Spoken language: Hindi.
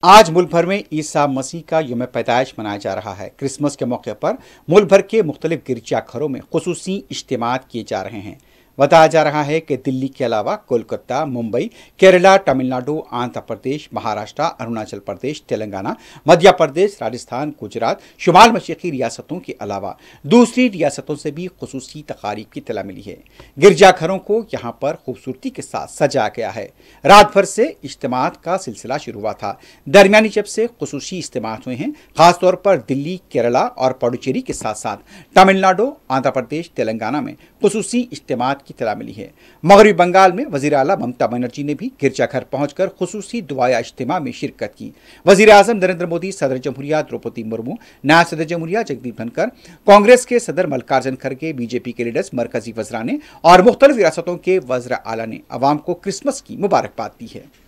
आज मुल्क भर में ईसा मसीह का यौम पैदाइश मनाया जा रहा है। क्रिसमस के मौके पर मुल्क भर के मुख्तलिफ गिरजाघरों में खुसूसी इज्तिमात किए जा रहे हैं। बताया जा रहा है कि दिल्ली के अलावा कोलकाता, मुंबई, केरला, तमिलनाडु, आंध्र प्रदेश, महाराष्ट्र, अरुणाचल प्रदेश, तेलंगाना, मध्य प्रदेश, राजस्थान, गुजरात, शुमाल मशरक़ी रियासतों के अलावा दूसरी रियासतों से भी खुसूसी तकारीब की इत्तला मिली है। गिरजाघरों को यहाँ पर खूबसूरती के साथ सजाया गया है। रात भर से इज्तिमात का सिलसिला शुरू हुआ था। दरमियानी जब से खुसूसी इज्तिमात हुए हैं, खासतौर पर दिल्ली, केरला और पुडुचेरी के साथ साथ तमिलनाडु, आंध्र प्रदेश, तेलंगाना में खुसूसी इज्तिमात की इत्तला मिली है। मगरबी बंगाल में वजीर आला ममता बनर्जी ने भी गिरजाघर पहुंचकर खुसूसी दुआया इज्तिमा में शिरकत की। वजीर आजम नरेंद्र मोदी, सदर जमहूरिया द्रौपदी मुर्मू, नायब सदर जमहूरिया जगदीप धनखड़, कांग्रेस के सदर मल्लिकार्जुन खड़गे, बीजेपी के लीडर्स, मरकजी वज़रा ने और मुख्तलिफ रियासतों के वज़रा आला ने अवाम को क्रिसमस की मुबारकबाद दी है।